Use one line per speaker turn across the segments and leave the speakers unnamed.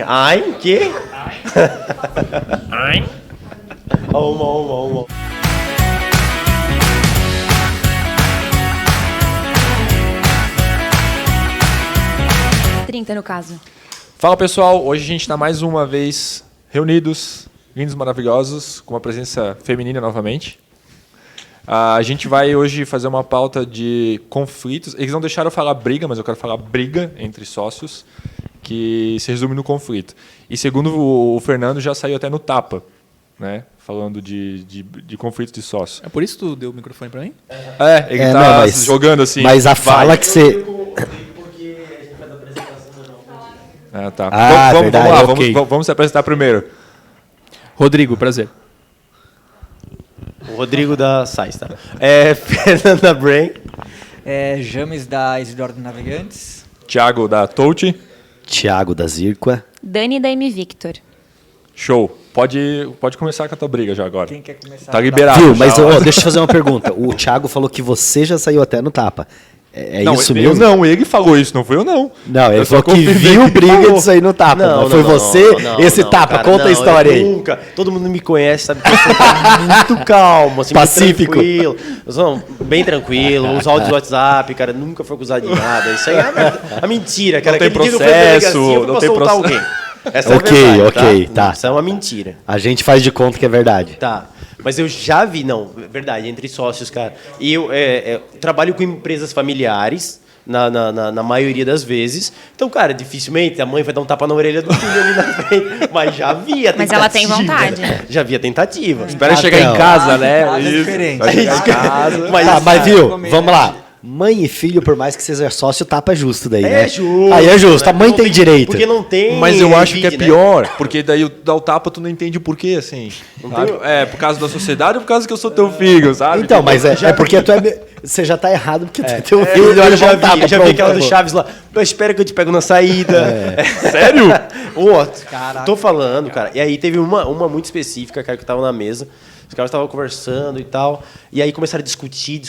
Ai, que? Ai. Uma.
30 no caso.
Fala pessoal, hoje a gente está mais uma vez reunidos, lindos, maravilhosos, com uma presença feminina novamente. A gente vai hoje fazer uma pauta de conflitos. Eles não deixaram eu falar briga, mas eu quero falar briga entre sócios, que se resume no conflito. E segundo o Fernando, já saiu até no tapa, né? Falando de conflitos de sócios.
É por isso que tu deu o microfone pra mim?
Ele tá jogando assim.
Mas a fala que você...
Ah, tá.
Verdade,
vamos lá,
ok.
vamos se apresentar primeiro.
Rodrigo, prazer.
O Rodrigo da Sais, tá? Fernanda Brain.
James da Isidoro Navegantes.
Thiago da Touch.
Thiago da Zirqua.
Dani da M Victor.
Show. Pode começar com a tua briga já agora.
Quem quer começar?
Tá liberado.
Viu, mas
já,
deixa eu fazer uma pergunta. O Thiago falou que você já saiu até no tapa. É
não,
isso
eu
mesmo?
Não, ele falou isso, não foi eu não.
Não, ele
Eu só
falou que
confirmei
viu
que
briga
falou.
de sair no tapa. Não foi você? Esse tapa,
cara,
conta a história aí.
Nunca. Todo mundo me conhece, sabe que eu sou muito calmo, assim,
Pacífico.
Muito tranquilo. Eu sou bem tranquilo. Os áudios do WhatsApp, cara, nunca foi acusado de nada. Isso aí é a mentira, cara.
Não tem
Aquele dia que eu fui à
processo,
delegacia, eu fui
não
pra
tem
soltar
processo.
alguém. Essa
Ok,
é a verdade,
ok, tá.
Isso é uma mentira.
A gente faz de conta que é verdade.
Tá. Mas eu já vi, não, verdade, entre sócios, cara. E eu trabalho com empresas familiares, na maioria das vezes. Então, cara, dificilmente a mãe vai dar um tapa na orelha do filho ali na frente. Mas já vi a tentativa.
Mas ela tem vontade.
Já vi a tentativa.
Espera chegar em casa, né?
Casa
Isso.
diferente.
Vai chegar em casa.
Mas viu, vamos lá. Mãe e filho, por mais que seja sócio, tapa é justo daí, né?
É justo.
Aí é justo,
né?
a mãe
Não
tem direito.
Porque não tem.
Mas eu acho que é
revide, né?
pior, porque daí dá o tapa, tu não entende o porquê, assim. Sabe? É por causa da sociedade ou por causa que eu sou teu filho, sabe?
Então, mas é porque você já tá errado, porque tu tem um filho
Eu
e olha
já
o tapa.
vi,
pronto,
aquela do
acabou.
Chaves lá. Eu espero que eu te pego na saída.
Sério?
Tô falando, cara. E aí teve uma muito específica, cara, que tava na mesa. Os caras estavam conversando e tal. E aí começaram a discutir.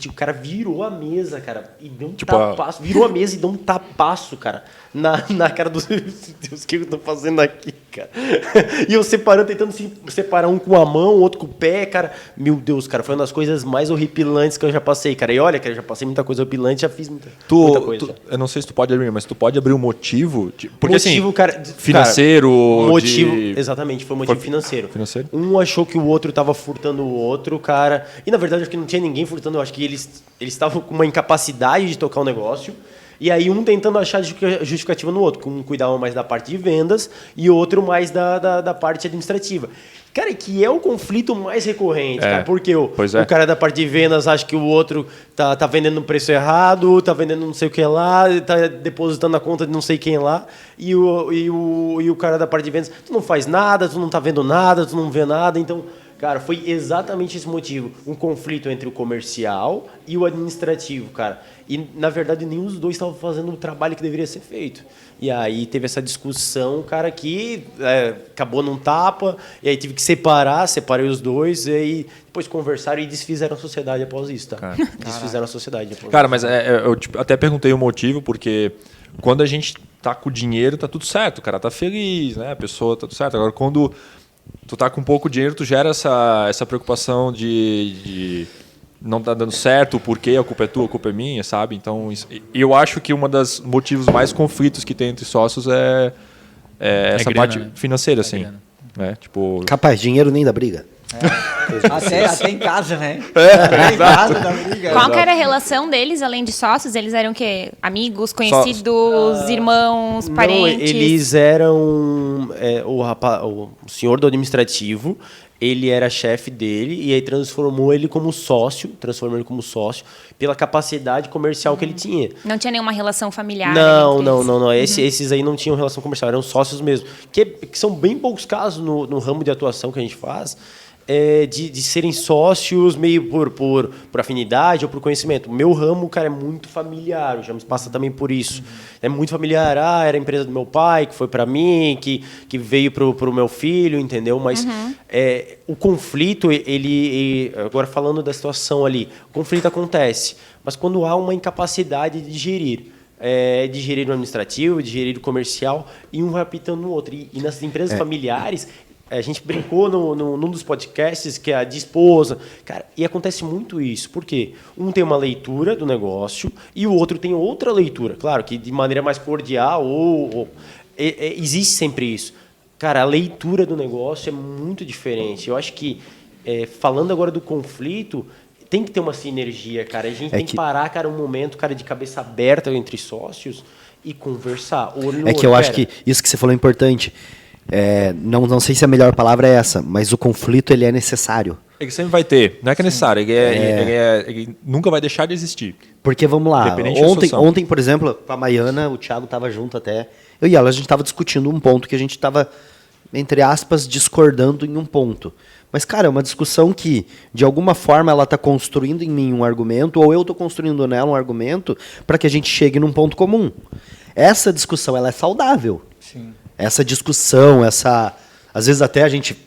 O cara virou a mesa, cara. E deu um tapaço. Virou a mesa e deu um tapaço, cara. Na cara dos... Meu Deus, o que eu tô fazendo aqui, cara? E eu tentando separar um com a mão, o outro com o pé, cara. Meu Deus, cara, foi uma das coisas mais horripilantes que eu já passei, cara. E olha, cara, eu já passei muita coisa horripilante, já fiz muita coisa. já.
Eu não sei se tu pode abrir, mas tu pode abrir o motivo. Porque
Motivo,
assim,
cara,
financeiro.
motivo,
de-
exatamente, foi motivo financeiro.
Financeiro?
Um achou que o outro estava furtando o outro, cara. E na verdade, acho que não tinha ninguém furtando, eu acho que eles estavam com uma incapacidade de tocar o negócio. E aí um tentando achar justificativa no outro, um cuidava mais da parte de vendas e outro mais da parte administrativa. Cara, que é o conflito mais recorrente, cara, porque o cara da parte de vendas acha que o outro tá vendendo no preço errado, tá vendendo não sei o que lá, tá depositando na conta de não sei quem lá, e o cara da parte de vendas, tu não faz nada, tu não tá vendo nada, tu não vê nada, então... Cara, foi exatamente esse motivo. Um conflito entre o comercial e o administrativo, cara. E, na verdade, nenhum dos dois estavam fazendo o trabalho que deveria ser feito. E aí teve essa discussão, cara, que acabou num tapa, e aí tive que separei os dois, e aí depois conversaram e desfizeram a sociedade após isso, tá? Desfizeram a sociedade após
Cara,
isso.
mas eu até perguntei o motivo, porque quando a gente tá com dinheiro, tá tudo certo. O cara tá feliz, né? A pessoa tá tudo certo. Agora, quando tu tá com pouco dinheiro, tu gera essa preocupação de não tá dando certo, por quê, a culpa é tua, a culpa é minha, sabe? Então, eu acho que uma das motivos mais conflitos que tem entre sócios é essa
grana,
parte
né?
financeira, assim.
grana.
Né? Tipo,
Capaz, dinheiro nem dá briga.
Até em casa, né? Até em casa da briga.
Qual que era a relação deles, além de sócios? Eles eram o quê? Amigos, conhecidos, irmãos, parentes?
Não, eles eram... o senhor do administrativo, ele era chefe dele e aí transformou ele como sócio pela capacidade comercial que ele tinha.
Não tinha nenhuma relação familiar?
Não.
entre eles?
Esses aí não tinham relação comercial, eram sócios mesmo. Que são bem poucos casos no ramo de atuação que a gente faz, de serem sócios meio por afinidade ou por conhecimento. O meu ramo, cara, é muito familiar, já me passa também por isso. É muito familiar, era a empresa do meu pai, que foi para mim, que veio pro meu filho, entendeu? Mas o conflito, agora falando da situação ali, o conflito acontece, mas quando há uma incapacidade de gerir. de engenheiro administrativo, de engenheiro comercial, e um vai apitando no outro. E nas empresas familiares, a gente brincou num dos podcasts, que é a de esposa. Cara, e acontece muito isso. Por quê? Um tem uma leitura do negócio e o outro tem outra leitura. Claro que de maneira mais cordial, existe sempre isso. Cara, a leitura do negócio é muito diferente. Eu acho que, falando agora do conflito, tem que ter uma sinergia, cara. A gente tem que parar, cara, um momento, cara, de cabeça aberta entre sócios e conversar.
Eu acho que isso que você falou é importante. Não sei se a melhor palavra é essa, mas o conflito ele é necessário.
Ele sempre vai ter, não é que é necessário, ele nunca vai deixar de existir.
Porque, vamos lá, ontem, por exemplo, com a Maiana, o Thiago estava junto até, eu e ela, a gente estava discutindo um ponto que a gente estava, entre aspas, discordando em um ponto. Mas, cara, é uma discussão que, de alguma forma, ela está construindo em mim um argumento, ou eu estou construindo nela um argumento, para que a gente chegue num ponto comum. Essa discussão, ela é saudável.
Sim.
Essa discussão, às vezes até a gente,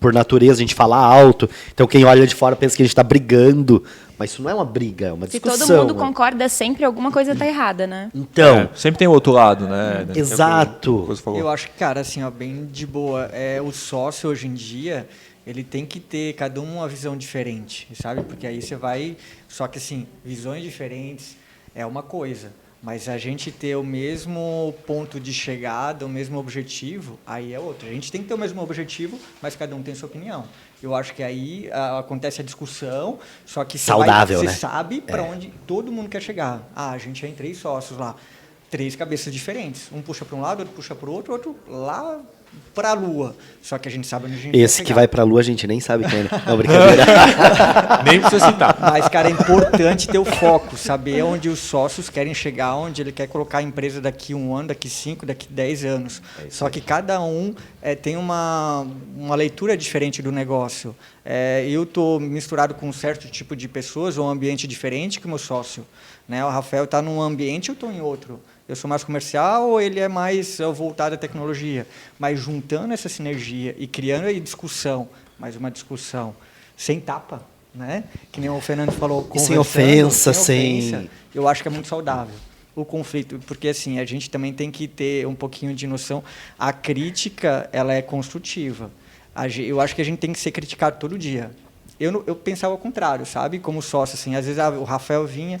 por natureza, a gente fala alto, então quem olha de fora pensa que a gente está brigando, mas isso não é uma briga, é uma discussão.
Se todo mundo concorda sempre, alguma coisa está errada, né?
Então...
sempre tem o outro lado, né?
Exato.
Eu acho que, cara, assim, ó, bem de boa, o sócio hoje em dia, ele tem que ter cada um uma visão diferente, sabe? Porque aí você vai... Só que, assim, visões diferentes é uma coisa. Mas a gente ter o mesmo ponto de chegada, o mesmo objetivo, aí é outro. A gente tem que ter o mesmo objetivo, mas cada um tem sua opinião. Eu acho que aí acontece a discussão, só que
saudável,
você
né?
sabe para onde todo mundo quer chegar. A gente é em 3 sócios lá, 3 cabeças diferentes. Um puxa para um lado, outro puxa para o outro lá para a Lua. Só que a gente sabe onde a gente
Esse que vai para a Lua a gente nem sabe quem é. Não, brincadeira.
Nem precisa citar.
Mas, cara, é importante ter o foco, saber onde os sócios querem chegar, onde ele quer colocar a empresa daqui 1 ano, daqui 5, daqui 10 anos. Só que cada um tem uma leitura diferente do negócio. Eu estou misturado com um certo tipo de pessoas, ou um ambiente diferente que o meu sócio. Né? O Rafael está num ambiente, eu estou em outro. Eu sou mais comercial ou ele é mais voltado à tecnologia? Mas juntando essa sinergia e criando aí discussão, mas uma discussão sem tapa, né? Que nem o Fernando falou,
sem ofensa,
eu acho que é muito saudável o conflito, porque assim, a gente também tem que ter um pouquinho de noção. A crítica, ela é construtiva. Eu acho que a gente tem que ser criticado todo dia. Eu pensava ao contrário, sabe? Como sócio, assim, às vezes o Rafael vinha...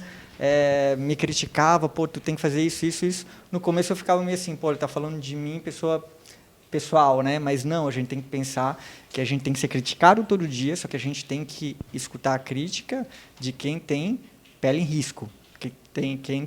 me criticava, pô, tu tem que fazer isso. No começo eu ficava meio assim, pô, ele tá falando de mim, pessoal, né? Mas não, a gente tem que pensar que a gente tem que ser criticado todo dia, só que a gente tem que escutar a crítica de quem tem pele em risco, quem tem que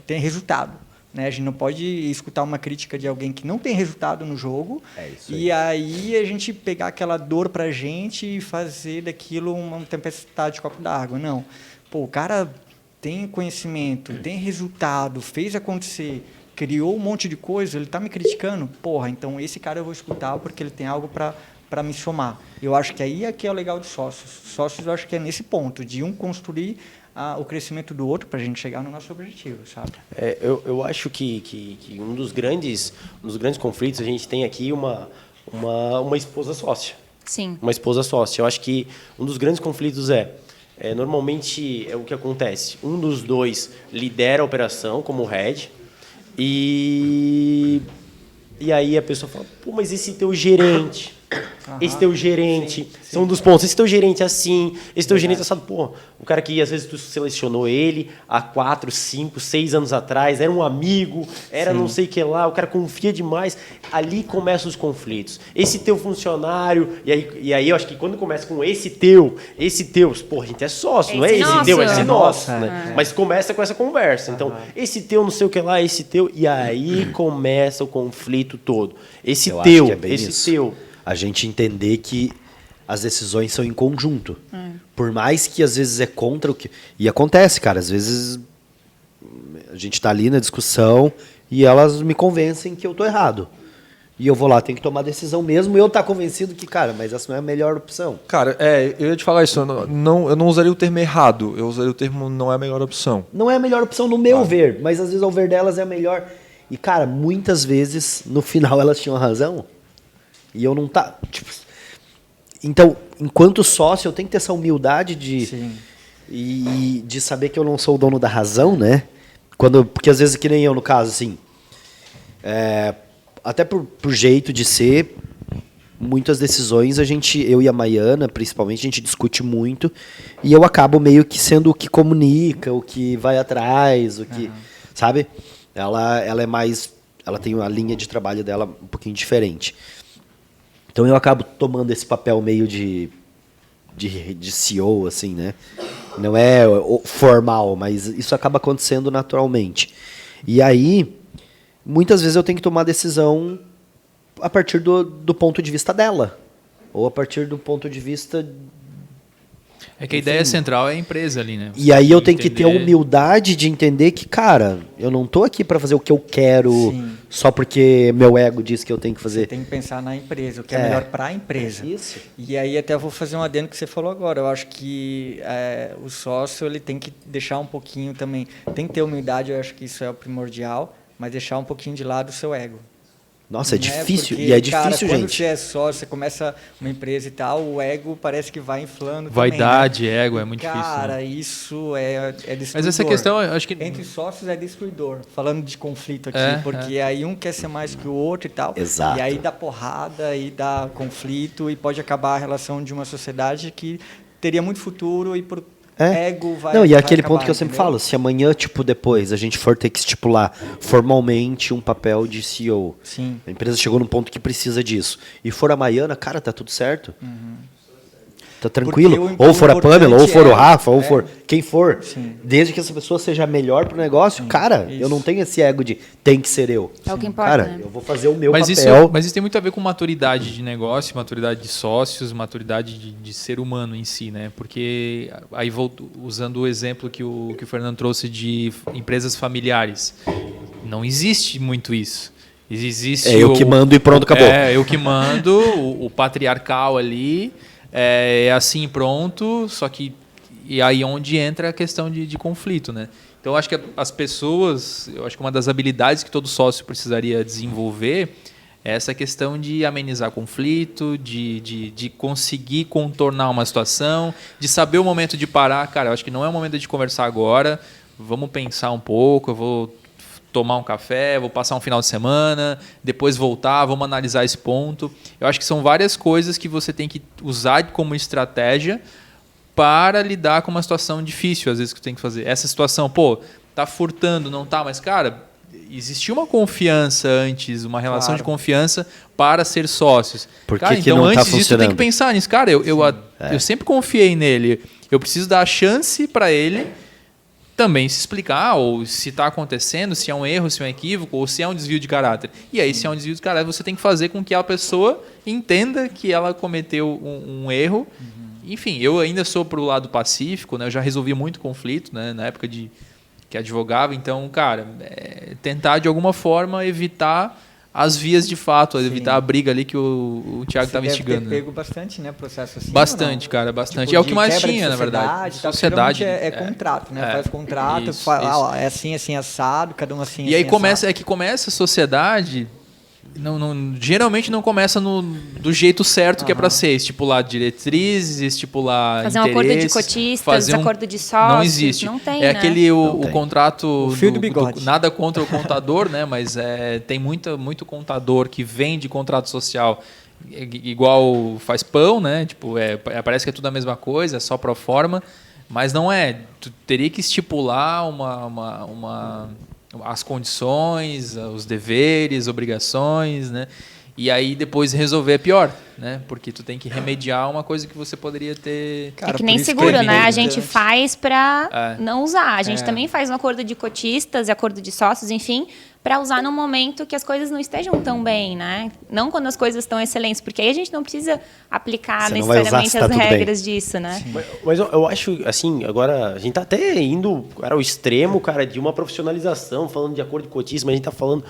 tem resultado. Né? A gente não pode escutar uma crítica de alguém que não tem resultado no jogo e aí a gente pegar aquela dor pra gente e fazer daquilo uma tempestade de copo d'água. Não. Pô, o cara tem conhecimento, tem resultado, fez acontecer, criou um monte de coisa, ele está me criticando. Porra, então esse cara eu vou escutar porque ele tem algo para me somar. Eu acho que aí é que é o legal de sócios. Sócios eu acho que é nesse ponto, de um construir o crescimento do outro para a gente chegar no nosso objetivo, sabe?
Eu acho que um dos grandes conflitos, a gente tem aqui uma esposa sócia.
Sim.
Uma esposa sócia. Eu acho que um dos grandes conflitos normalmente é o que acontece. Um dos dois lidera a operação como head e aí a pessoa fala, pô, mas esse teu gerente... Esse teu gerente, são um dos pontos. Esse teu gerente é assim, esse teu gerente é assado. Pô, o cara que às vezes tu selecionou ele há 4, 5, 6 anos atrás, era um amigo, era não sei o que lá, o cara confia demais. Ali começam os conflitos. Esse teu funcionário, e aí eu acho que quando começa com esse teu, pô, a gente é sócio, não é esse teu, é esse nosso, né? Mas começa com essa conversa. Então, esse teu, não sei o que lá, esse teu, e aí começa o conflito todo. Esse teu.
A gente entender que as decisões são em conjunto. Por mais que às vezes é contra o que... E acontece, cara, às vezes a gente está ali na discussão e elas me convencem que eu estou errado. E eu vou lá, tenho que tomar decisão mesmo, e eu estar convencido que, cara, mas essa não é a melhor opção.
Cara, eu ia te falar isso, eu não usaria o termo errado, eu usaria o termo não é a melhor opção.
Não é a melhor opção no meu ver, mas às vezes ao ver delas é a melhor. E, cara, muitas vezes, no final, elas tinham razão. E eu não tá... Tipo, então, enquanto sócio, eu tenho que ter essa humildade de saber que eu não sou o dono da razão, né? Porque às vezes, que nem eu, no caso, assim, até por jeito de ser, muitas decisões eu e a Maiana, principalmente, a gente discute muito, e eu acabo meio que sendo o que comunica, o que vai atrás, o que, sabe? Ela é mais, ela tem uma linha de trabalho dela um pouquinho diferente. Então eu acabo tomando esse papel meio de CEO, assim, né? Não é formal, mas isso acaba acontecendo naturalmente. E aí, muitas vezes eu tenho que tomar decisão a partir do ponto de vista dela. Ou a partir do ponto de vista...
É que a ideia central é a empresa ali, né?
E aí eu tenho que ter a humildade de entender que, cara, eu não tô aqui para fazer o que eu quero só porque meu ego diz que eu tenho que fazer.
Você tem que pensar na empresa, o que é melhor para a empresa.
Isso.
E aí até eu vou fazer um adendo que você falou agora. Eu acho que o sócio ele tem que deixar um pouquinho também... Tem que ter humildade, eu acho que isso é o primordial, mas deixar um pouquinho de lado o seu ego.
Nossa, é difícil.
Porque,
e é difícil,
quando
gente.
você é sócio, você começa uma empresa e tal, o ego parece que vai inflando
Vaidade,
também, né?
ego, é muito difícil.
Cara,
Né?
isso é destruidor.
Mas essa questão, eu acho que...
Entre sócios é destruidor. Falando de conflito aqui, porque aí um quer ser mais que o outro e tal.
Exato.
E aí dá porrada, e dá conflito, e pode acabar a relação de uma sociedade que teria muito futuro e por... Ego vai.
Não, e é aquele
acabar,
ponto que eu sempre
entendeu?
falo: se amanhã, depois, a gente for ter que estipular formalmente um papel de CEO,
Sim.
a empresa chegou num ponto que precisa disso, e for a Maiana, cara, tá tudo certo. Tá tranquilo. Ou for a Pamela, ou for o Rafa, ou for quem for.
Sim.
Desde que essa pessoa seja melhor pro negócio, cara, eu não tenho esse ego de tem que ser eu.
É o que importa,
Cara,
né?
eu vou fazer o meu
mas
papel.
Isso tem muito a ver com maturidade de negócio, maturidade de sócios, maturidade de ser humano em si, né? Porque aí usando o exemplo que o Fernando trouxe de empresas familiares, não existe muito isso. Existe
eu que mando e pronto, acabou.
Eu que mando, o patriarcal ali, é assim pronto, só que e aí onde entra a questão de conflito, né? Então, eu acho que as pessoas, eu acho que uma das habilidades que todo sócio precisaria desenvolver é essa questão de amenizar conflito, de conseguir contornar uma situação, de saber o momento de parar. Cara, eu acho que não é o momento de conversar agora, vamos pensar um pouco, eu vou tomar um café, vou passar um final de semana, depois voltar, vamos analisar esse ponto. Eu acho que são várias coisas que você tem que usar como estratégia para lidar com uma situação difícil, às vezes, que tem que fazer. Essa situação, tá furtando, não tá, mas, cara, existia uma confiança antes, uma relação de confiança para ser sócios.
Por que
cara,
que
então,
não tá
antes disso, tu tem que pensar nisso. Cara, eu sempre confiei nele. Eu preciso dar a chance para ele também se explicar, ou se está acontecendo, se é um erro, se é um equívoco, ou se é um desvio de caráter. E aí, se é um desvio de caráter, você tem que fazer com que a pessoa entenda que ela cometeu um erro. Enfim, eu ainda sou pro lado pacífico, né? Eu já resolvi muito conflito, né? Na época que advogava. Então, cara, tentar de alguma forma evitar as vias de fato, evitar a briga ali que o Thiago estava instigando.
Você pego bastante, né? Processo assim.
Bastante, cara, bastante.
Tipo,
é o que mais tinha, na verdade. Sociedade.
É contrato, né? Faz contrato, fala, é assim, assim, assado, cada um assim.
E aí
assim,
começa a sociedade. Geralmente não começa do jeito certo que é para ser, estipular diretrizes, estipular
fazer um acordo de cotistas, acordo de sócios.
Não existe.
Não tem,
é
né?
aquele o contrato.
O fio do bigode.
Nada contra o contador, né? Mas tem muito contador que vende contrato social igual faz pão, né? Tipo, parece que é tudo a mesma coisa, é só pro forma, mas não é. Tu teria que estipular as condições, os deveres, obrigações, né? E aí depois resolver é pior, né? Porque tu tem que remediar uma coisa que você poderia ter...
Cara, é que nem seguro, né? A gente faz para não usar. A gente também faz um acordo de cotistas, acordo de sócios, enfim, para usar no momento que as coisas não estejam tão bem, né? Não quando as coisas estão excelentes, porque aí a gente não precisa aplicar necessariamente as regras disso, né?
Mas eu acho, assim, agora a gente tá até indo ao extremo, cara, de uma profissionalização, falando de acordo de cotismo, a gente tá falando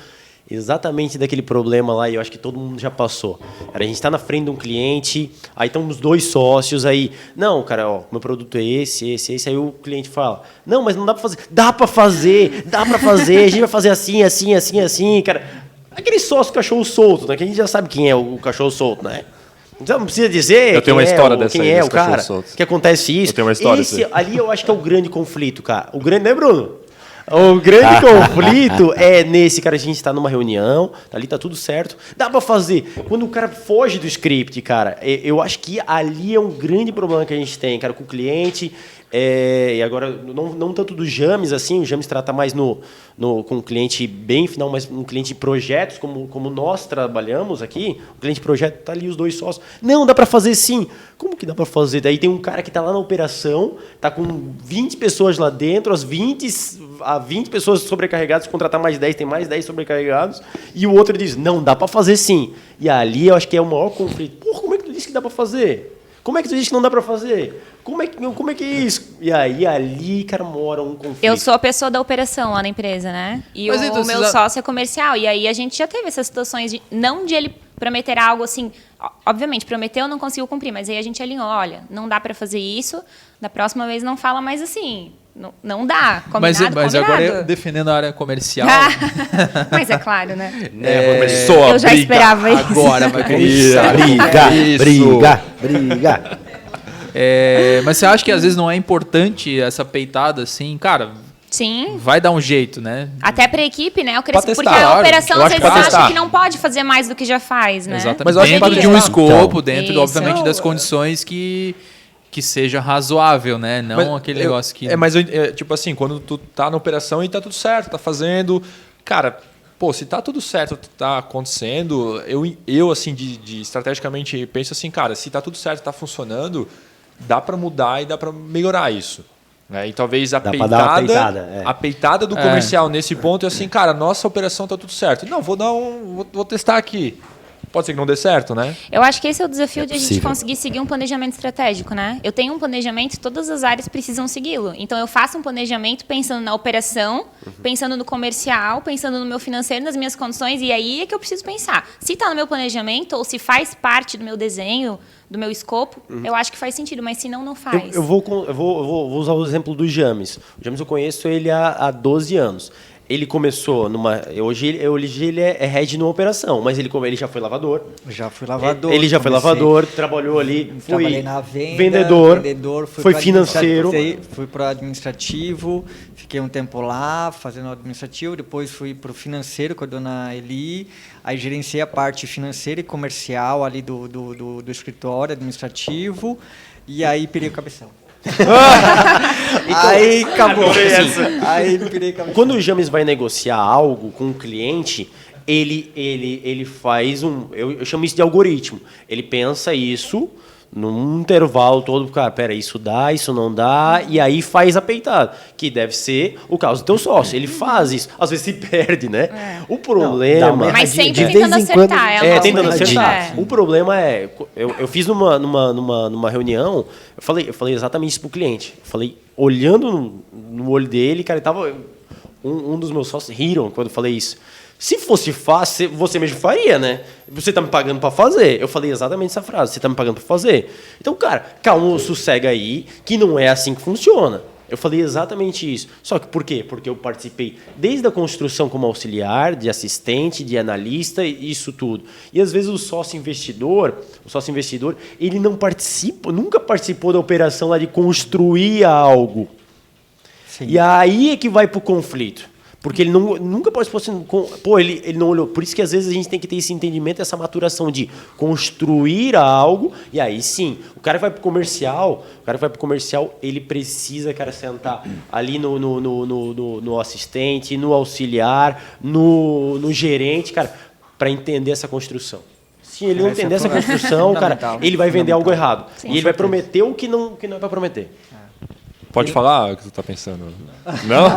exatamente daquele problema lá, e eu acho que todo mundo já passou. A gente está na frente de um cliente, aí estão os dois sócios, aí, não, cara, meu produto é esse, aí o cliente fala, não, mas não dá para fazer. Dá para fazer, a gente vai fazer assim, cara. Aquele sócio cachorro solto, né, que a gente já sabe quem é o cachorro solto, né? Então não precisa dizer
eu tenho uma história dessa
quem
aí,
é o cara, que acontece isso.
Eu tenho uma história
ali eu acho que é o grande conflito, cara. O grande, né, Bruno? O grande conflito é nesse, cara, a gente tá numa reunião, ali tá tudo certo, dá pra fazer. Quando o cara foge do script, cara, eu acho que ali é um grande problema que a gente tem, cara, com o cliente. E agora, não tanto do James, assim, o James trata mais com o cliente bem final, mas um cliente de projetos, como nós trabalhamos aqui, o cliente de projeto tá ali os dois sócios. Não, dá para fazer sim. Como que dá para fazer? Daí tem um cara que tá lá na operação, tá com 20 pessoas lá dentro, as 20 pessoas sobrecarregadas, contratar mais 10, tem mais 10 sobrecarregados, e o outro diz, não, dá para fazer sim. E ali eu acho que é o maior conflito. Porra, como é que tu disse que dá para fazer? Como é que tu diz que não dá pra fazer? Como é que é isso? E aí, ali, cara, mora um conflito.
Eu sou a pessoa da operação lá na empresa, né? E
Mas
o
então,
meu sócio é comercial. E aí, a gente já teve essas situações não de ele prometer algo assim... Obviamente, prometeu, não conseguiu cumprir. Mas aí, a gente alinhou, olha, não dá pra fazer isso. Da próxima vez, não fala mais assim. Não dá. Combinado,
mas
combinado.
Agora, defendendo a área comercial...
Mas é claro, né?
Começou a
Eu já esperava isso.
Agora vai começar.
Briga.
Mas você acha que às vezes não é importante essa peitada assim? Cara,
Sim.
vai dar um jeito, né?
Até para a equipe, né?
Testar,
porque a
claro.
operação,
Eu
às
acho
vezes,
que
acha
testar.
que não pode fazer mais do que já faz, né?
Exatamente.
Mas eu acho que
dentro
pode
de um
testar.
escopo,
Então,
dentro, obviamente, das condições que seja razoável, né? Não
Mas
aquele negócio que...
Mas, tipo assim, quando tu tá na operação e tá tudo certo, tá fazendo... Cara, pô, se tá tudo certo, tá acontecendo, eu assim, estrategicamente, penso assim, cara, se tá tudo certo, tá funcionando, dá para mudar e dá para melhorar isso. Né? E talvez a peitada do comercial nesse ponto é assim, cara, nossa operação tá tudo certo. Não, vou testar aqui. Pode ser que não dê certo, né?
Eu acho que esse é o desafio de a gente conseguir seguir um planejamento estratégico, né? Eu tenho um planejamento, todas as áreas precisam segui-lo. Então, eu faço um planejamento pensando na operação, pensando no comercial, pensando no meu financeiro, nas minhas condições, e aí é que eu preciso pensar. Se está no meu planejamento ou se faz parte do meu desenho, do meu escopo, eu acho que faz sentido, mas se não, não faz.
Eu vou usar o exemplo do James. O James eu conheço ele há 12 anos. Ele começou numa... Hoje ele é head numa operação, mas ele já foi lavador.
Já fui lavador.
Ele já foi lavador, trabalhei ali,
trabalhei na venda,
vendedor foi financeiro.
Fui para o administrativo, fiquei um tempo lá fazendo administrativo, depois fui para o financeiro com a dona Eli, aí gerenciei a parte financeira e comercial ali do escritório administrativo, e aí pirei o cabeção. Aí acabou. Aí pirei o cabeção.
Quando o James vai negociar algo com o cliente, ele faz eu chamo isso de algoritmo. Ele pensa isso num intervalo todo, cara, pera, isso dá, isso não dá, e aí faz a peitada, que deve ser o caso do teu sócio. Ele faz isso, às vezes se perde, né? O problema...
Mas sempre tentando acertar.
Tentando acertar. O problema é, eu fiz numa reunião, eu falei exatamente isso pro cliente. Eu falei, olhando no olho dele, cara, um dos meus sócios riram quando eu falei isso. Se fosse fácil, você mesmo faria, né? Você tá me pagando para fazer. Eu falei exatamente essa frase. Você tá me pagando para fazer. Então, cara, calma, sossega aí, que não é assim que funciona. Eu falei exatamente isso. Só que por quê? Porque eu participei desde a construção como auxiliar, de assistente, de analista, isso tudo. E às vezes o sócio investidor, ele não participa, nunca participou da operação lá de construir algo. Sim. E aí é que vai pro conflito. Porque ele nunca participou assim, ele não olhou. Por isso que às vezes a gente tem que ter esse entendimento, essa maturação de construir algo, e aí sim, o cara que vai pro comercial, ele precisa, cara, sentar ali no assistente, no auxiliar, no gerente, cara, para entender essa construção. Se ele não entender essa construção, cara, ele vai vender algo errado. Sim, e ele vai prometer o que não é para prometer.
Pode falar o que tu tá pensando? Não?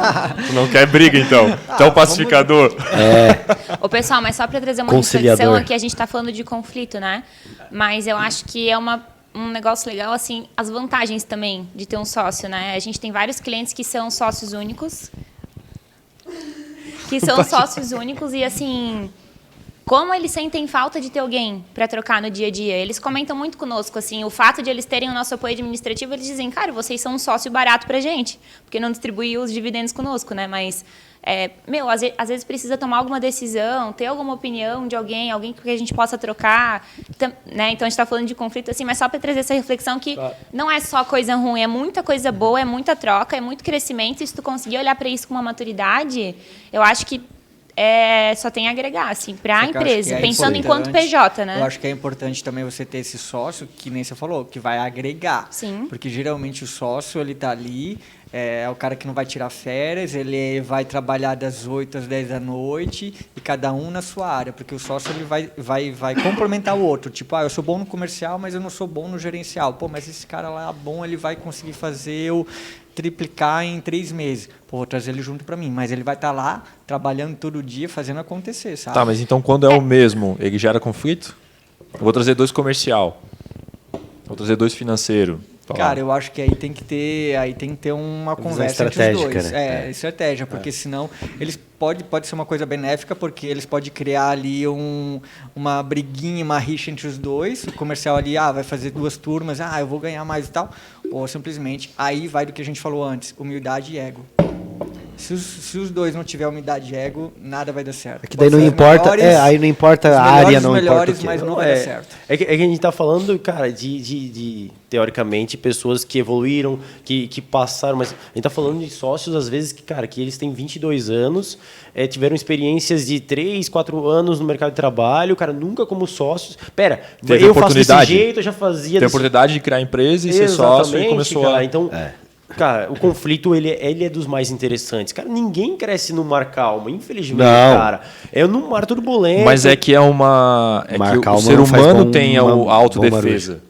Tu não quer briga, então? Tu é um pacificador.
Ô, pessoal, mas só para trazer uma reflexão aqui, a gente está falando de conflito, né? Mas eu acho que é um negócio legal, assim, as vantagens também de ter um sócio, né? A gente tem vários clientes que são sócios únicos. E, assim, como eles sentem falta de ter alguém para trocar no dia a dia. Eles comentam muito conosco, assim, o fato de eles terem o nosso apoio administrativo, eles dizem, cara, vocês são um sócio barato pra gente, porque não distribui os dividendos conosco, né? Mas, às vezes precisa tomar alguma decisão, ter alguma opinião de alguém que a gente possa trocar, né? Então, a gente está falando de conflito, assim, mas só para trazer essa reflexão que não é só coisa ruim, é muita coisa boa, é muita troca, é muito crescimento, e se tu conseguir olhar para isso com uma maturidade, eu acho que só tem a agregar, assim, para a empresa, pensando enquanto PJ, né?
Eu acho que é importante também você ter esse sócio, que nem você falou, que vai agregar.
Sim.
Porque geralmente o sócio, ele tá ali, é o cara que não vai tirar férias, ele vai trabalhar das 8 às 10 da noite, e cada um na sua área, porque o sócio ele vai complementar o outro. Tipo, eu sou bom no comercial, mas eu não sou bom no gerencial. Pô, mas esse cara lá é bom, ele vai conseguir fazer eu triplicar em 3 meses. Pô, vou trazer ele junto para mim. Mas ele vai estar lá, trabalhando todo dia, fazendo acontecer, sabe?
Tá, mas então quando é o mesmo, ele gera conflito? Eu vou trazer 2 comercial. Vou trazer 2 financeiro.
Cara, eu acho que aí tem que ter uma conversa entre os dois. Né? Estratégia, porque senão eles pode ser uma coisa benéfica, porque eles podem criar ali uma briguinha, uma rixa entre os dois. O comercial ali, vai fazer 2 turmas, eu vou ganhar mais e tal. Ou simplesmente, aí vai do que a gente falou antes, humildade e ego. Se os dois não tiver humildade e ego, nada vai dar certo.
É que daí não importa, aí não importa a área, não importa o quê.
Mas não vai dar certo.
É que a gente está falando, cara, de teoricamente, pessoas que evoluíram, que passaram, mas a gente está falando de sócios, às vezes, que eles têm 22 anos, tiveram experiências de 3, 4 anos no mercado de trabalho, cara, nunca como sócios. Eu faço desse jeito, eu já fazia...
Tem a oportunidade de criar empresa e ser sócio e começou
cara, Então... Cara, o conflito, ele é dos mais interessantes. Cara, ninguém cresce no mar calmo, infelizmente, cara. É num mar turbulento.
Mas é que que o ser humano tem a autodefesa.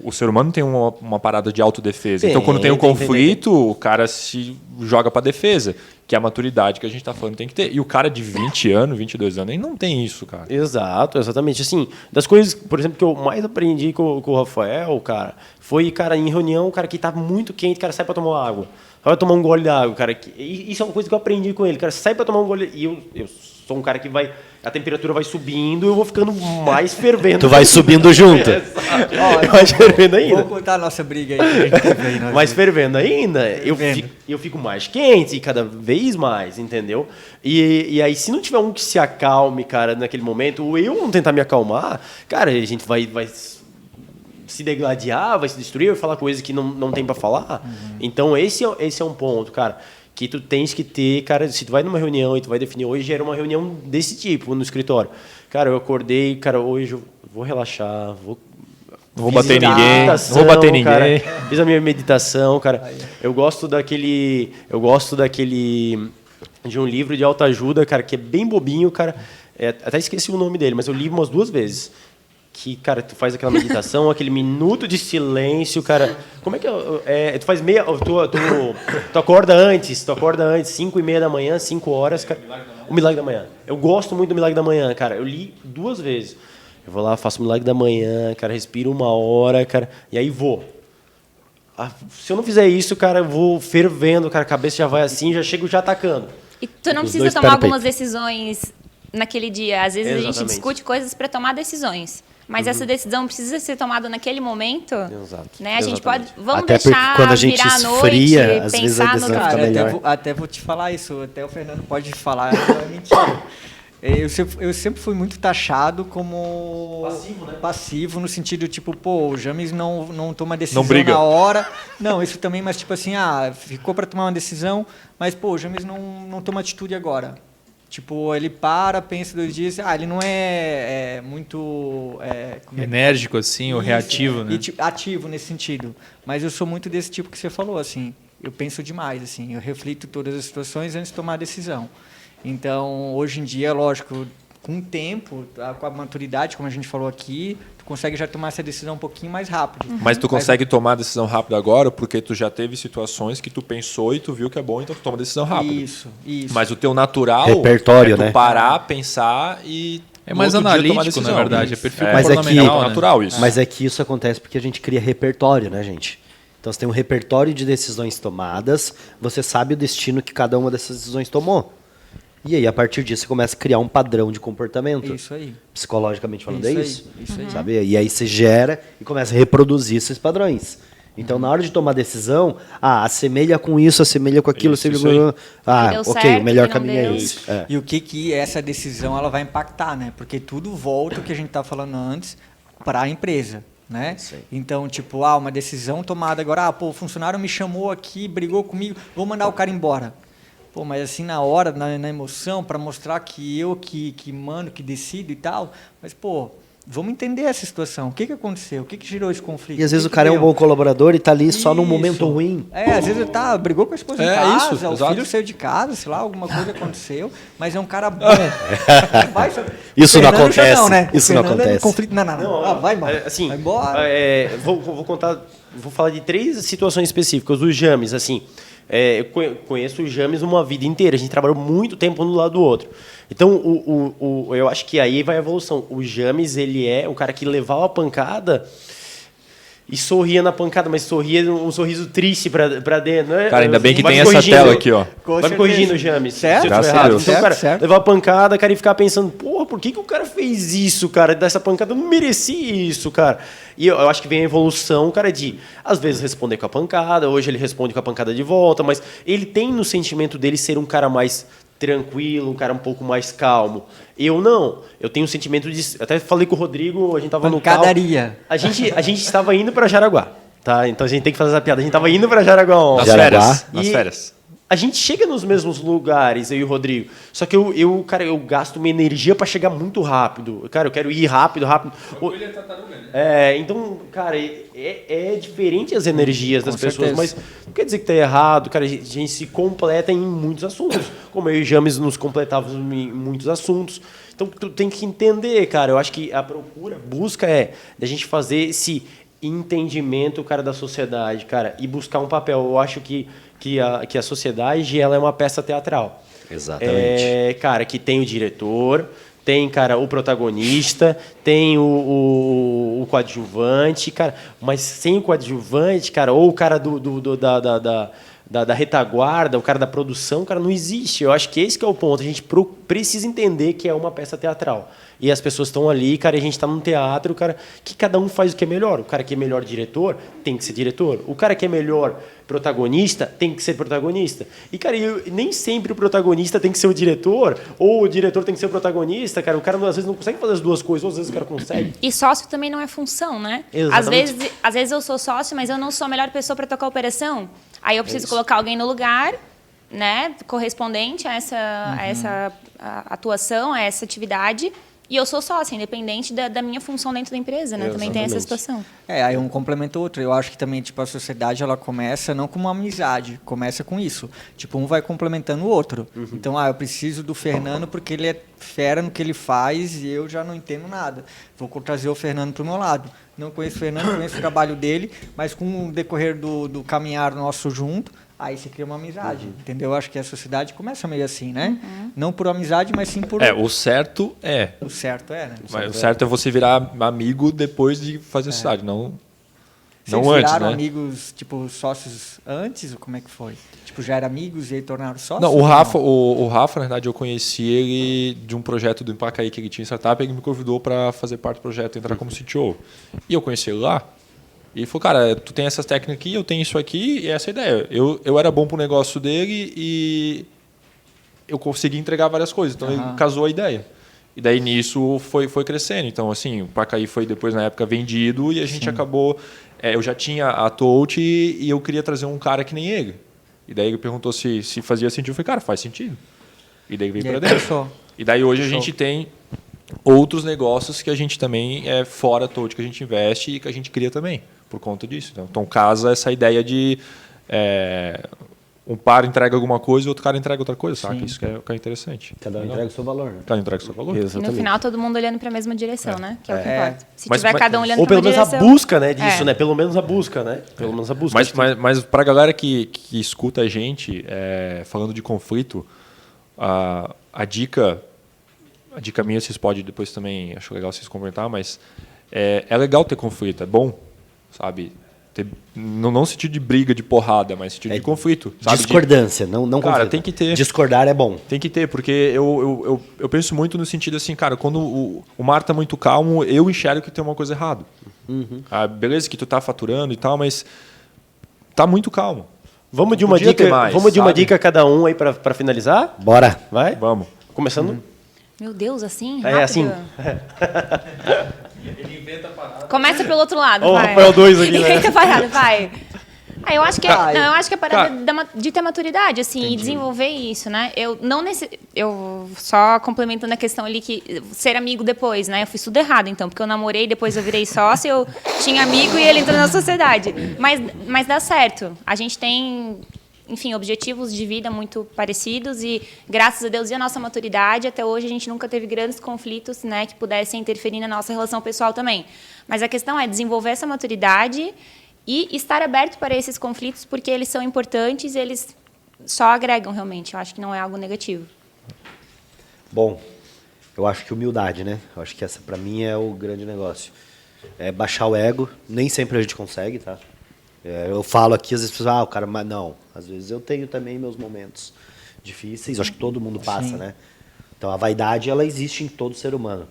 O ser humano tem uma parada de autodefesa. Então, quando tem um conflito, o cara se joga para defesa, que é a maturidade que a gente está falando tem que ter. E o cara de 20 anos, 22 anos, ele não tem isso, cara.
Exato, exatamente. Assim, das coisas, por exemplo, que eu mais aprendi com o Rafael, cara, foi, cara, em reunião, cara, que tá muito quente, cara, sai para tomar água. Vai tomar um gole d'água, cara. Isso é uma coisa que eu aprendi com ele, cara. Sai para tomar um gole... E eu sou um cara que a temperatura vai subindo e eu vou ficando mais fervendo.
Tu vai subindo junto.
Mais fervendo ainda.
Vamos contar a nossa briga aí.
Mais fervendo ainda. Eu fico mais quente, cada vez mais, entendeu? E aí, se não tiver um que se acalme, cara, naquele momento, ou eu não tentar me acalmar, cara, a gente vai se degladiar, vai se destruir, vai falar coisas que não tem para falar. Então, esse é um ponto, cara, que tu tens que ter, cara, se tu vai numa reunião e tu vai definir, hoje era uma reunião desse tipo no escritório. Cara, eu acordei, cara, hoje eu vou relaxar,
vou bater ninguém, vou bater ninguém.
Cara, fiz a minha meditação, cara. Eu gosto daquele de um livro de autoajuda, cara, que é bem bobinho, cara. Até esqueci o nome dele, mas eu li umas 2 vezes. Que, cara, tu faz aquela meditação, aquele minuto de silêncio, cara. Como é que tu faz tu acorda antes, 5:30 da manhã, 5 horas, cara. O Milagre da Manhã. Eu gosto muito do Milagre da Manhã, cara. Eu li 2 vezes. Eu vou lá, faço o Milagre da Manhã, cara, respiro 1 hora, cara, e aí vou. Se eu não fizer isso, cara, eu vou fervendo, cara, a cabeça já vai assim, já chego já atacando.
E tu não precisa tomar algumas decisões naquele dia. Às vezes a gente discute coisas para tomar decisões. Mas essa decisão precisa ser tomada naquele momento.
Exato.
Né? A gente pode. Vamos
até
deixar
quando a gente
virar
esfria,
a noite,
às vezes a decisão fica melhor.
Até vou te falar isso, até o Fernando pode falar, não é mentira. Eu sempre fui muito taxado como passivo, no sentido tipo, o James não toma decisão na hora. Não, isso também, mas tipo assim, ficou para tomar uma decisão, mas o James não toma atitude agora. Tipo, ele pensa 2 dias, ele não é muito...
enérgico, assim, ou reativo, né?
Ativo nesse sentido. Mas eu sou muito desse tipo que você falou, assim. Eu penso demais, assim. Eu reflito todas as situações antes de tomar a decisão. Então, hoje em dia, lógico, com o tempo, com a maturidade, como a gente falou aqui, tu consegue já tomar essa decisão um pouquinho mais rápido.
Mas tu consegue tomar a decisão rápido agora porque tu já teve situações que tu pensou e tu viu que é bom, então tu toma a decisão rápido.
Isso.
Mas o teu natural
repertório,
tu parar, pensar e...
É mais analítico, na verdade. É perfil
natural isso.
Mas é que isso acontece porque a gente cria repertório, né, gente? Então você tem um repertório de decisões tomadas, você sabe o destino que cada uma dessas decisões tomou. E aí, a partir disso, você começa a criar um padrão de comportamento.
Isso aí.
Psicologicamente falando,
Isso aí.
Sabe? E aí você gera e começa a reproduzir esses padrões. Então, na hora de tomar decisão, assemelha com isso, assemelha com aquilo, assemelha com... ok, o melhor caminho é esse.
E o que essa decisão ela vai impactar, né? Porque tudo volta, o que a gente tá falando antes, para a empresa. Né? Então, tipo, uma decisão tomada agora, o funcionário me chamou aqui, brigou comigo, vou mandar o cara embora. Pô, mas assim, na hora, na emoção, para mostrar que eu que mando, que decido e tal, mas, pô, vamos entender essa situação. O que aconteceu? O que gerou esse conflito?
E às vezes o cara é um bom colaborador e tá ali só num momento ruim.
Às vezes ele brigou com a esposa em casa, o filho saiu de casa, sei lá, alguma coisa acontecou, mas é um cara bom.
Isso não acontece.
Não, né?
Isso não acontece.
Conflito, não. Vai embora.
Assim,
vai embora.
Vou falar de 3 situações específicas. O James, assim... eu conheço o James uma vida inteira. A gente trabalhou muito tempo um do lado do outro. Então, eu acho que aí vai a evolução. O James, ele é o cara que levava a pancada e sorria na pancada, mas sorria um sorriso triste pra dentro. Né?
Cara, ainda bem que tem essa tela aqui, ó.
Vai me corrigindo, James.
Certo?
Se eu estiver errado. Então, cara,
certo.
levar a pancada, cara, e ficar pensando, porra, por que o cara fez isso, cara? Dessa pancada, eu não merecia isso, cara. E eu acho que vem a evolução, cara, de, às vezes, responder com a pancada. Hoje ele responde com a pancada de volta, mas ele tem no sentimento dele ser um cara mais tranquilo, um cara um pouco mais calmo. Eu não. Eu tenho um sentimento de... Até falei com o Rodrigo, a gente tava
Pancadaria.
no carro. A gente estava indo para Jaraguá, tá? Então a gente tem que fazer essa piada. A gente estava indo para Jaraguá ontem.
Nas férias.
A gente chega nos mesmos lugares, eu e o Rodrigo. Só que eu gasto uma energia para chegar muito rápido. Cara, eu quero ir rápido. Então, cara, é diferente as energias das pessoas, mas não quer dizer que tá errado, cara. A gente se completa em muitos assuntos. Como eu e o James nos completávamos em muitos assuntos. Então, tu tem que entender, cara. Eu acho que a busca da gente fazer esse entendimento, cara, da sociedade, cara, e buscar um papel. Eu acho que a sociedade, ela é uma peça teatral.
Exatamente.
Cara, que tem o diretor, tem, cara, o protagonista, tem o coadjuvante, cara, mas sem o coadjuvante, cara, ou o cara da retaguarda, o cara da produção, cara, não existe. Eu acho que esse que é o ponto. A gente precisa entender que é uma peça teatral. E as pessoas estão ali, cara, e a gente está num teatro, cara, que cada um faz o que é melhor. O cara que é melhor diretor tem que ser diretor. O cara que é melhor protagonista tem que ser protagonista. E, cara, nem sempre o protagonista tem que ser o diretor, ou o diretor tem que ser o protagonista, cara. O cara, às vezes, não consegue fazer as duas coisas, ou às vezes o cara consegue.
E sócio também não é função, né?
Exatamente.
Às vezes eu sou sócio, mas eu não sou a melhor pessoa para tocar a operação. Aí eu preciso colocar alguém no lugar, né, correspondente a essa atuação, a essa atividade. E eu sou sócia, independente da minha função dentro da empresa, né? Também tem essa situação.
Aí um complementa o outro. Eu acho que também, tipo, a sociedade, ela começa não com uma amizade, começa com isso. Tipo, um vai complementando o outro. Então, eu preciso do Fernando porque ele é fera no que ele faz e eu já não entendo nada. Vou trazer o Fernando para o meu lado. Não conheço o Fernando, conheço o trabalho dele, mas com o decorrer do caminhar nosso junto, aí você cria uma amizade, entendeu? Eu acho que a sociedade começa meio assim, né? Não por amizade, mas sim por...
O certo é.
O certo é, né?
Mas o certo é você virar amigo depois de fazer a sociedade, não
Vocês
antes,
viraram
né?
amigos, tipo, sócios antes? Ou como é que foi? Tipo, já eram amigos e aí tornaram sócios?
Não, o Rafa, na verdade, eu conheci ele de um projeto do Empacaí que ele tinha em startup, e ele me convidou para fazer parte do projeto, entrar como CTO. E eu conheci ele lá. E ele falou, cara, tu tem essas técnicas aqui, eu tenho isso aqui, e essa é a ideia. Eu era bom pro negócio dele e eu consegui entregar várias coisas. Então, ele casou a ideia. E daí, nisso, foi crescendo. Então, assim, o Pacaí foi depois, na época, vendido e a gente acabou... eu já tinha a Touch e eu queria trazer um cara que nem ele. E daí ele perguntou se fazia sentido. Eu falei, cara, faz sentido. E daí veio para dentro. E daí, hoje, a gente tem outros negócios que a gente também é fora a Touch, que a gente investe e que a gente cria também, por conta disso. Então casa essa ideia de um par entrega alguma coisa e outro cara entrega outra coisa, saca? Isso que é interessante.
Cada um entrega o seu valor, né?
Cada um entrega o seu valor.
E no final, todo mundo olhando para a mesma direção, né? Que é o que importa. Se tiver cada um olhando
ou
para uma
pelo menos
direção...
a busca, né, disso, né? Pelo menos a busca, né? Pelo menos a busca.
Mas para a galera que escuta a gente, falando de conflito, a dica minha, vocês podem depois também, acho legal vocês comentar, mas é legal ter conflito, é bom, sabe? Não no sentido de briga, de porrada, mas sentido de conflito. Sabe?
Discordância, não
cara,
conflito.
tem que ter.
Discordar é bom.
Tem que ter, porque eu penso muito no sentido assim, cara, quando o mar tá muito calmo, eu enxergo que tem uma coisa errada. Beleza que tu tá faturando e tal, mas tá muito calmo.
Vamos de uma dica cada um aí para finalizar?
Bora.
Vai?
Vamos.
Começando?
Meu Deus, assim? Rápido?
É assim.
Ele inventa a parada.
Começa pelo outro lado,
Ó, o
vai.
Rafael 2 aqui, né?
Inventa a parada, vai. Eu acho que é parada de ter maturidade, assim, e desenvolver isso, né? Eu só complementando a questão ali que ser amigo depois, né? Eu fiz tudo errado, então, porque eu namorei, depois eu virei sócio, eu tinha amigo e ele entrou na sociedade. Mas dá certo. A gente tem, enfim, objetivos de vida muito parecidos e, graças a Deus e a nossa maturidade, até hoje a gente nunca teve grandes conflitos, né, que pudessem interferir na nossa relação pessoal também. Mas a questão é desenvolver essa maturidade e estar aberto para esses conflitos, porque eles são importantes e eles só agregam realmente. Eu acho que não é algo negativo.
Bom, eu acho que humildade, né? Eu acho que essa, para mim, é o grande negócio. É baixar o ego. Nem sempre a gente consegue, tá? Eu falo aqui, às vezes, o cara... Mas não, às vezes eu tenho também meus momentos difíceis. Eu acho que todo mundo passa, né? Então, a vaidade, ela existe em todo ser humano.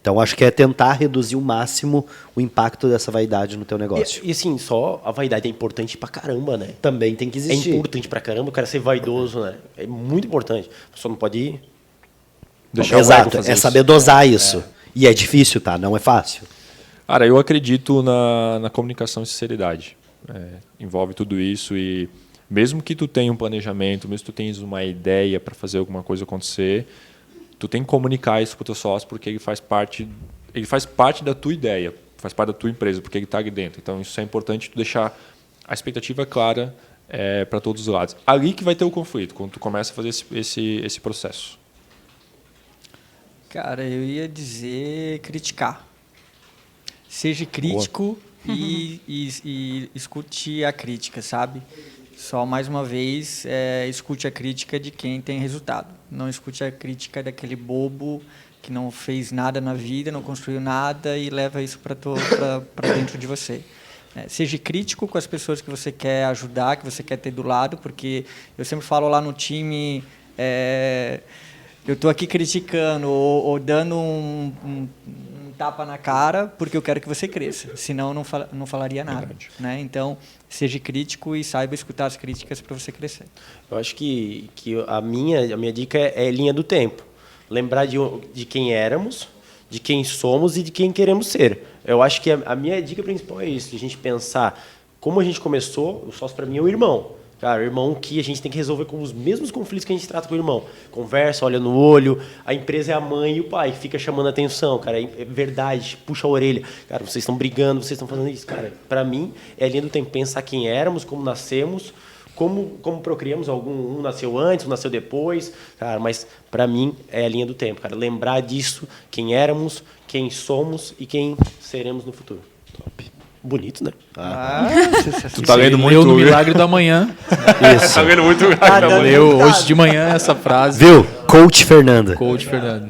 Então, acho que é tentar reduzir o máximo o impacto dessa vaidade no teu negócio.
E assim, só a vaidade é importante pra caramba, né?
Também tem que existir.
É importante pra caramba o cara ser vaidoso, né? É muito importante. Só não pode ir...
Exato, saber dosar isso. E é difícil, tá? Não é fácil.
Cara, eu acredito na comunicação e sinceridade. Envolve tudo isso e mesmo que tu tenha um planejamento, mesmo que tu tenhas uma ideia para fazer alguma coisa acontecer, tu tem que comunicar isso pro teu sócio porque ele faz parte da tua ideia, faz parte da tua empresa, porque ele está aqui dentro. Então isso é importante tu deixar a expectativa clara para todos os lados. Ali que vai ter o conflito, quando tu começa a fazer esse processo.
Cara, eu ia dizer criticar. Seja crítico e escute a crítica, sabe? Só mais uma vez, escute a crítica de quem tem resultado. Não escute a crítica daquele bobo que não fez nada na vida, não construiu nada e leva isso para dentro de você. Seja crítico com as pessoas que você quer ajudar, que você quer ter do lado, porque eu sempre falo lá no time, eu estou aqui criticando ou dando um tapa na cara porque eu quero que você cresça, senão eu não falaria nada. Né? Então, seja crítico e saiba escutar as críticas para você crescer.
Eu acho que a minha dica é linha do tempo. Lembrar de quem éramos, de quem somos e de quem queremos ser. Eu acho que a minha dica principal é isso, de a gente pensar como a gente começou. O sócio, para mim, é o irmão. Cara, o irmão que a gente tem que resolver com os mesmos conflitos que a gente trata com o irmão. Conversa, olha no olho, a empresa é a mãe e o pai, fica chamando a atenção, cara, é verdade, puxa a orelha. Cara, vocês estão brigando, vocês estão fazendo isso. Cara, para mim, é a linha do tempo, pensar quem éramos, como nascemos, como procriamos, um nasceu antes, um nasceu depois, cara, mas para mim é a linha do tempo, cara, lembrar disso, quem éramos, quem somos e quem seremos no futuro. Top. Bonito, né?
Tu tá lendo muito
no Milagre da Manhã.
Isso. Tá lendo muito Milagre da Manhã.
Leu hoje de manhã essa frase.
Viu? Coach Fernando.
Coach Fernando.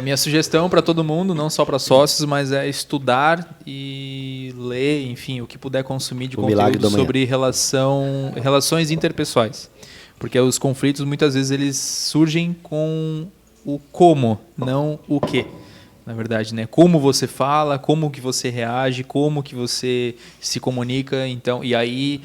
Minha sugestão para todo mundo, não só para sócios, mas é estudar e ler, enfim, o que puder consumir de conteúdo sobre relações interpessoais. Porque os conflitos, muitas vezes, eles surgem com o como, não o que. Na verdade, né? Como você fala, como que você reage, como que você se comunica, então, e aí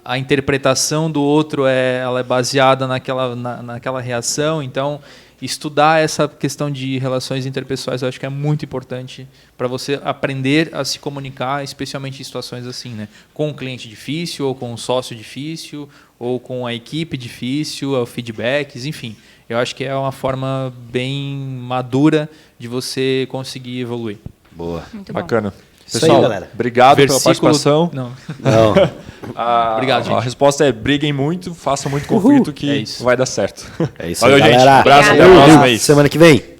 a interpretação do outro ela é baseada naquela reação, então estudar essa questão de relações interpessoais eu acho que é muito importante para você aprender a se comunicar, especialmente em situações assim, né? Com um cliente difícil, ou com um sócio difícil, ou com a equipe difícil, feedbacks, enfim. Eu acho que é uma forma bem madura de você conseguir evoluir.
Boa.
Muito
bacana.
Bom.
Pessoal,
isso aí, galera.
Obrigado pela participação.
Não.
Obrigado, gente. A resposta é briguem muito, façam muito conflito que vai dar certo.
É isso
Valeu,
aí,
gente.
galera.
Abraço, até a próxima.
Semana que vem.